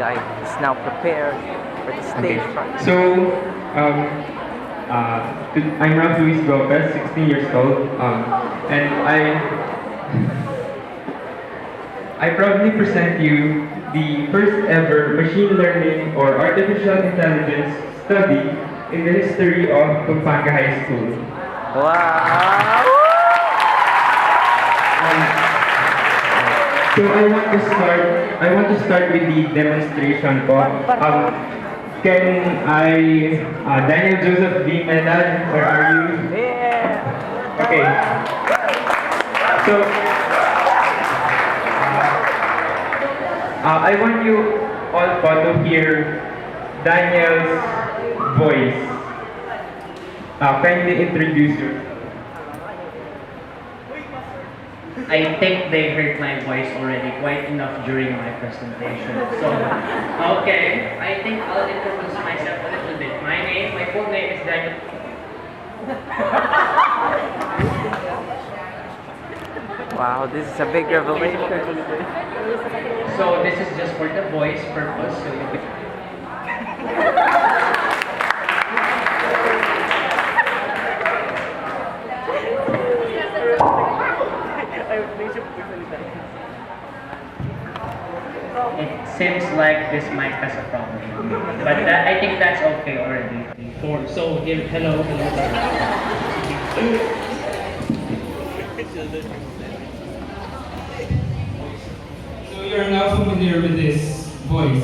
guy is now prepared for the Okay. stage front. So, I'm Ralph Luis Lopez, 16 years old, and I proudly present you the first ever machine learning or artificial intelligence study in the history of Pampanga High School. Wow! So I want to start with the demonstration po. Can Daniel Joseph D. Medan, where are you? Yeah! Okay. So, I want you all po to hear Daniel's voice. Kindly introduce yourself. I think they heard my voice already quite enough during my presentation. So, okay, I think I'll introduce myself a little bit. My full name is Daniel. Wow, this is a big revelation. So this is just for the voice purpose. So you It seems like this mic has a problem, but I think that's okay already. Hello. So you're now familiar with this voice.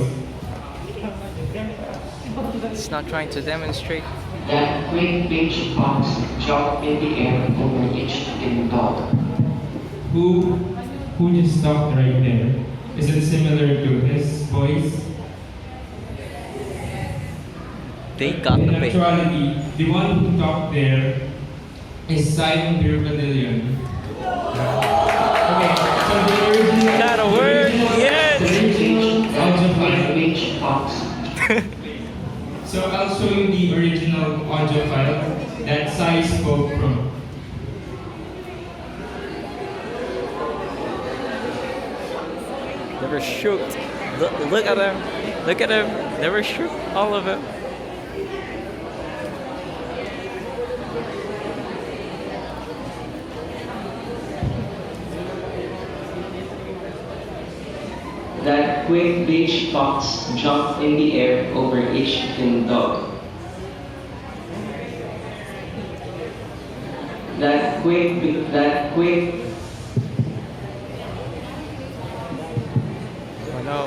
It's not trying to demonstrate. That great beach fox jumped in the air over each little dog. Who just stopped right there? Is it similar to his voice? They got In the bait. actuality, the one who talked there is Simon Birbanillion. Okay, so the original... Got a word, yes! That great beach fox. So I'll show you the original audio file that Sai spoke from. Never shoot. Look at him. Look at him. Never shoot. All of it. That quick beach fox jumped in the air over each little dog. That quick Oh no.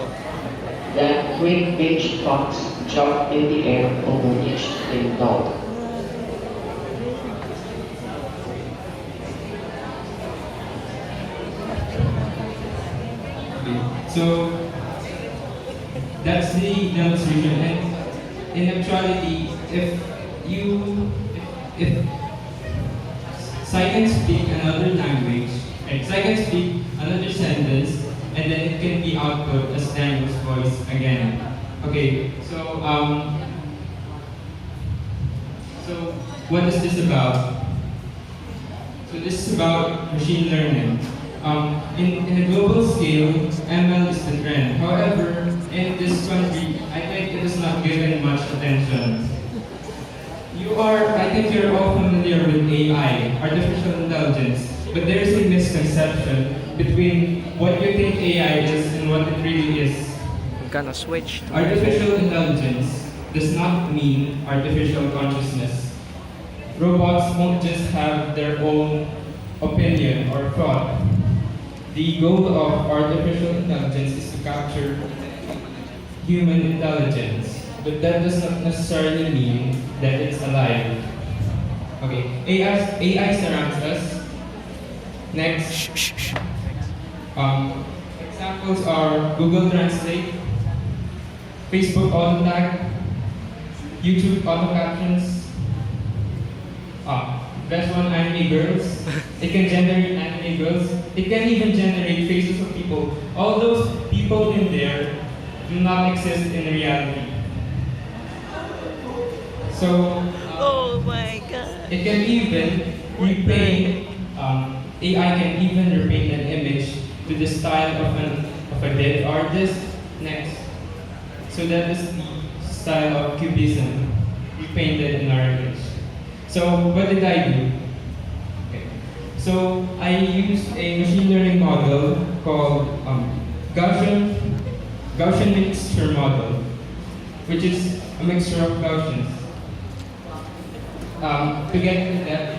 That quick beach fox jumped in the air over each little dog. So that's the demonstration. And in actuality, if Sai can speak another language, and Sai can speak another sentence, and then it can be output as Daniel's voice again. Okay, so what is this about? So this is about machine learning. In a global scale, ML is the trend. However, in this country, I think it is not given much attention. I think you're all familiar with AI, artificial intelligence, but there is a misconception between what you think AI is and what it really is. I'm gonna switch. Artificial intelligence does not mean artificial consciousness. Robots won't just have their own opinion or thought. The goal of artificial intelligence is to capture human intelligence, but that does not necessarily mean that it's alive. Okay, AI surrounds us. Next, examples are Google Translate, Facebook Auto Tag, YouTube Auto Captions. Best one, anime girls. It can generate anime girls. It can even generate faces of people. All those people in there do not exist in reality. So, Oh my god. it can even repaint, AI can even repaint an image to the style of a dead artist. Next. So that is the style of cubism we painted in our image. So what did I do? Okay. So I used a machine learning model called Gaussian mixture model, which is a mixture of Gaussians. To get into that,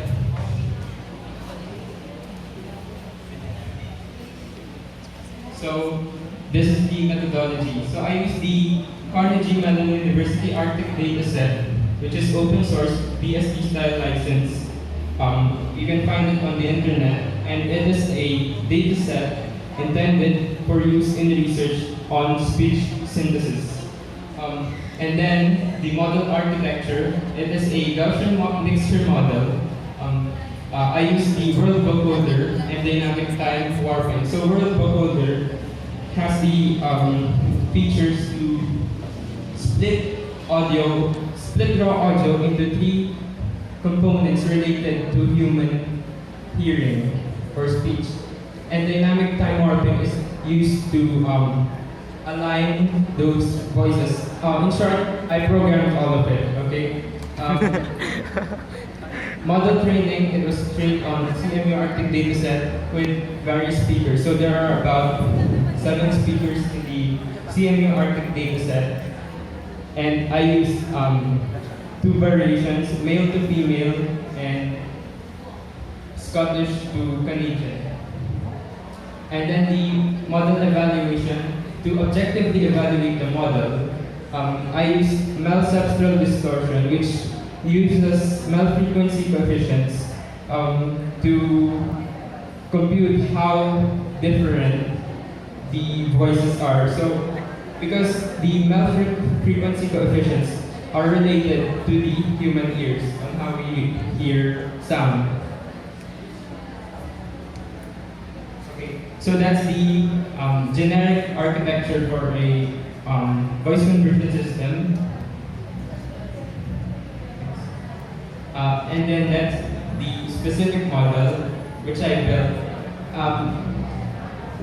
so this is the methodology. So I use the Carnegie Mellon University Arctic dataset, which is open source BSD style license. You can find it on the internet, and it is a dataset intended for use in research on speech synthesis. And then the model architecture, it is a Gaussian mixture model. I use the world vocoder and dynamic time warping. So world vocoder has the features to split raw audio into three components related to human hearing or speech. And dynamic time warping is used to align those voices. In short, I programmed all of it, okay? Model training, it was trained on CMU Arctic dataset with various speakers. So there are about 7 speakers in the CMU Arctic dataset. And I used 2 variations, male to female and Scottish to Canadian. And then the model evaluation, to objectively evaluate the model, I used Mel-Sepstrel distortion, which uses Mel frequency coefficients to compute how different the voices are. So, because the Mel frequency coefficients are related to the human ears on how we hear sound. Okay, so that's the generic architecture for a voice conversion system. And then that's the specific model which I built.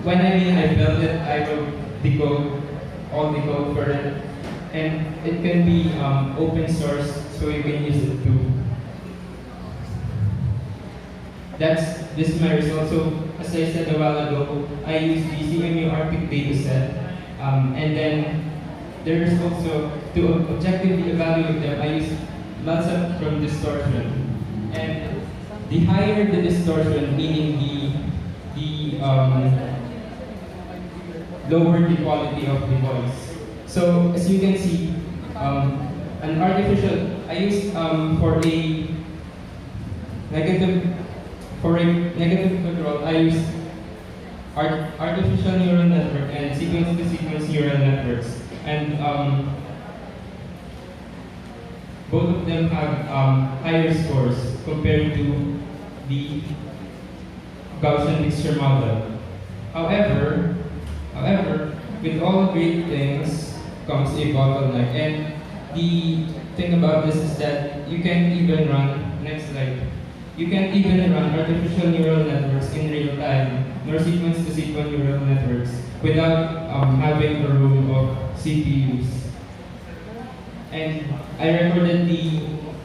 When I built it, I wrote the code, all the code for it, and it can be open source, so you can use it too. This is my result. So as I said a while ago, I used the CMU Arctic dataset, and then there is also, to objectively evaluate them, I used Mel-Sepstrel from distortion. And the higher the distortion, meaning the lower the quality of the voice. So as you can see, an artificial, I used for a negative control, I used artificial neural network and sequence-to-sequence neural networks. And both of them have higher scores compared to the Gaussian mixture model. However, with all great things comes a bottleneck. And the thing about this is that you can even run, next slide, you can even run artificial neural networks in real time, nor sequence-to-sequence neural networks, without having a room of CPUs. And I recorded the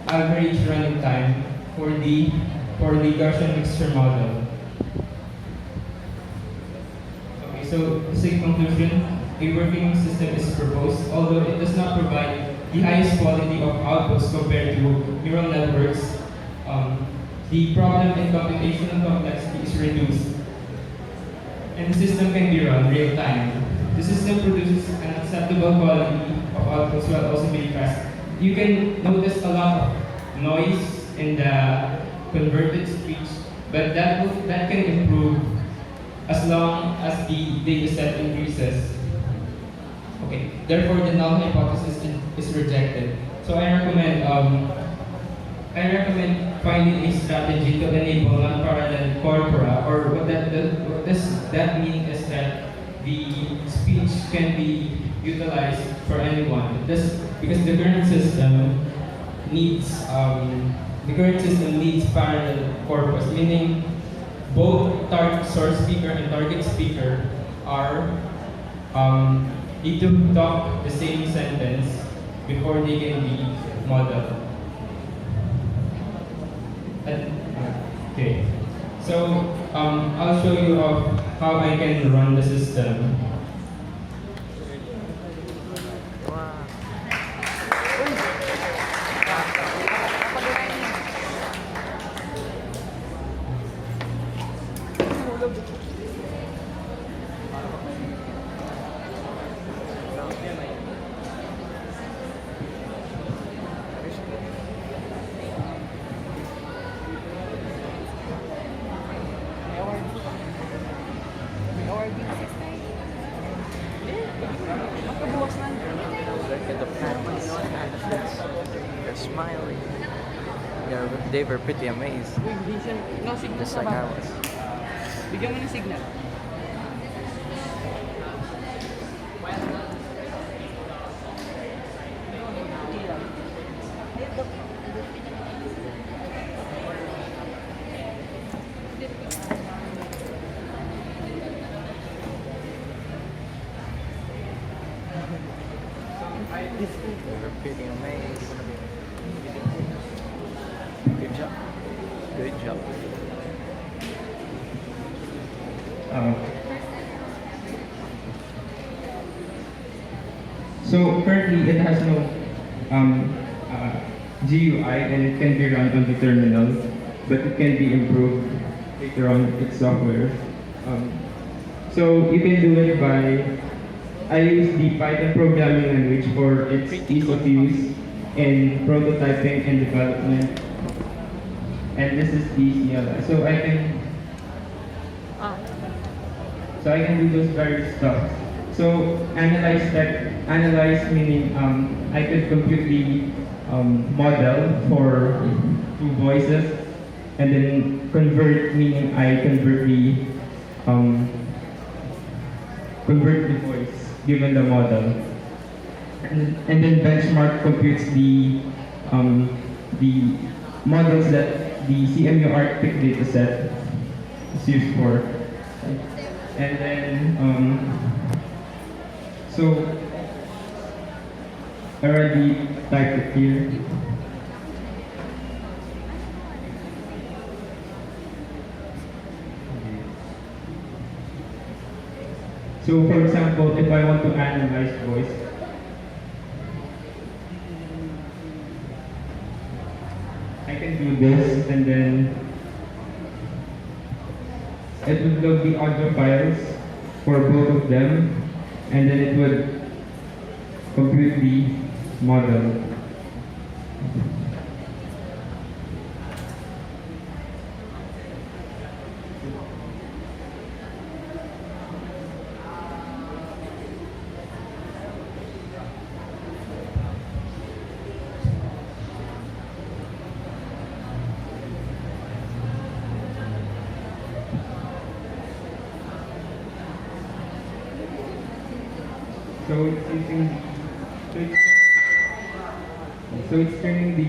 average running time for the Gaussian mixture model. Okay, so to say conclusion, a working system is proposed, although it does not provide the highest quality of outputs compared to neural networks. The problem in computational complexity is reduced, and the system can be run real time. The system produces an acceptable quality of outputs while also being fast. You can notice a lot of noise in the converted speech, but that can improve as long as the dataset increases. Okay, therefore the null hypothesis is rejected. So I recommend finding a strategy to enable non-parallel corpora, or what that means is that the speech can be utilized for anyone. Because the current system needs parallel corpus, meaning both source speaker and target speaker are need to talk the same sentence before they can be modeled. Okay, so I'll show you how I can run the system. Look at the parents. They're smiling. They were pretty amazed. Just like I was. Bigyan mo ng signal. They were pretty amazed. Good job. Good job. So currently it has no GUI and it can be run on the terminal, but it can be improved later on its software. So you can do it by, I use the Python programming language for its ease of use in prototyping and development. And this is the CLI. So I can do those various stuff. So analyze meaning I could compute the model for two voices, and then convert meaning I convert the voice given the model, and then benchmark computes the models that the CMU Arctic dataset is used for, and then so I already typed it here. So for example, if I want to analyze voice, I can do this, and then it would load the audio files for both of them, and then it would compute the model. So it's using it's turning the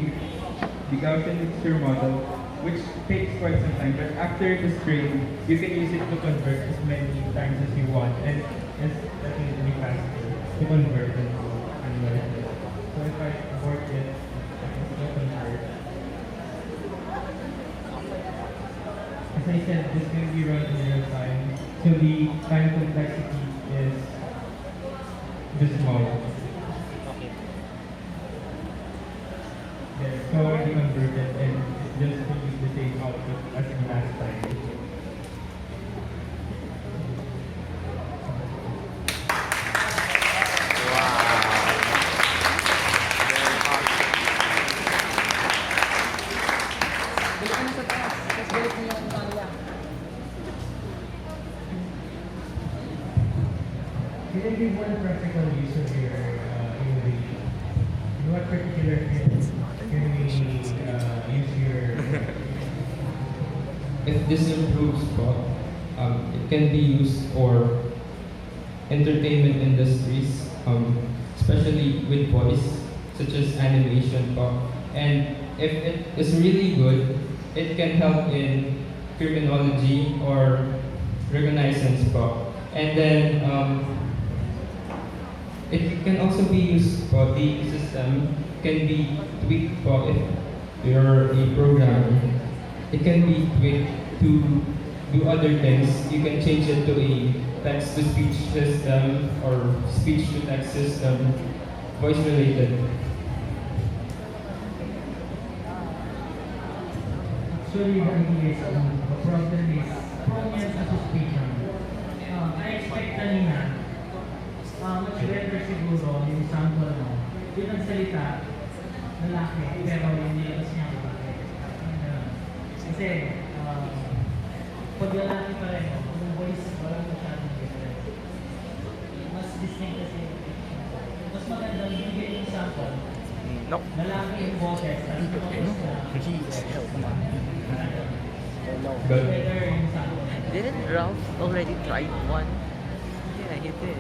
Gaussian mixture model, which takes quite some time, but after it is trained, you can use it to convert as many times as you want, and it's definitely faster to convert than to analyze it. So if I abort it, it will convert. As I said, this can be run in real time, so the time complexity is this small. Yeah, it's already converted and it's just to use the same output as the last time. Balik ka na sa taas. Tapos balik mo yung kanya. Can I give one practical use of your innovation? In what particular field can we use your... If this improves thought, it can be used for entertainment industries, especially with voice, such as animation po. And if it is really good, it can help in criminology or reconnaissance po. And then It can also be used for the system, can be tweaked for if you're a programmer. It can be tweaked to do other things. You can change it to a text-to-speech system or speech-to-text system, voice-related. Actually, the idea is, the problem is, prominent association. I expect kanina, much better siguro yung sample mo. Yun ang salita, lalaki, pero yung nilabas niya babae. Kasi, pag lalaki pa rin, yung voice, walang masyadong difference. Mas distinct kasi. Mas magandang bigyan yung sample. No. Lalaki yung boses, at yung voice na. But Better yung sample. Didn't Ralph already try one? Yeah, he did.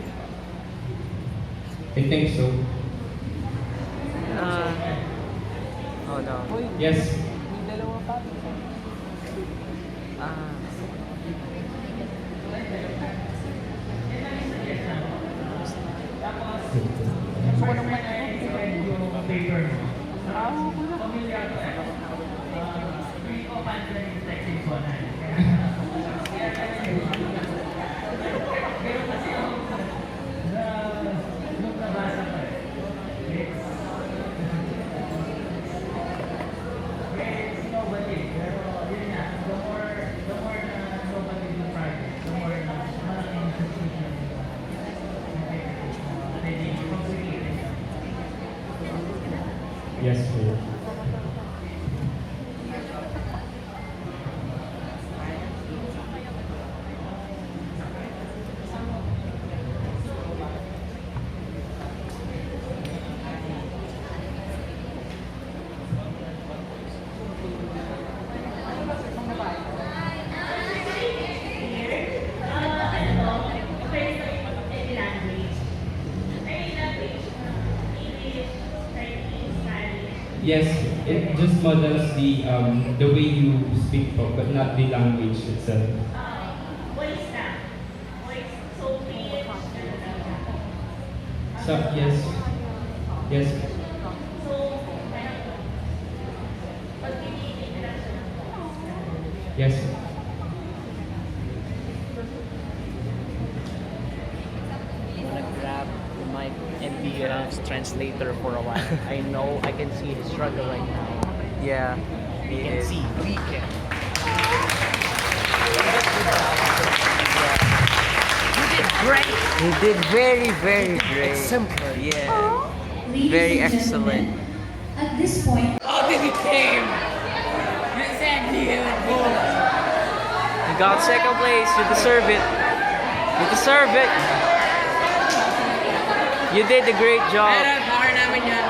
I think so. Oh no. Yes. May dalawa pa. Ah. Gusto ko naman Yung paper mo. Familiar ko eh. Hindi ko pantay yung texting ko na. Pero kasi nung nabasa ko eh. It's nobody. Pero yun nga, the more na nobody yung project, the more na malaking suspicion pwede complicated. Yes, sir. Yes, it just models the way you speak, but not the language itself. So yes, yes. Yes. I'm gonna grab the mic and be translator for a while. I know I can see his struggle right now. Yeah. We he can is. see. We can. You did great. He did very, very great. Exemplary. Yeah. Ladies Very and excellent. gentlemen, at this point, Oh, then he came! You said you would. You got second place. You deserve it. You deserve it. You did a great job. Pero, power namin yan.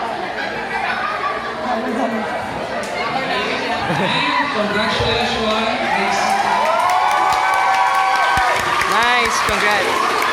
Power namin yan. Congratulations. Nice. Congrats.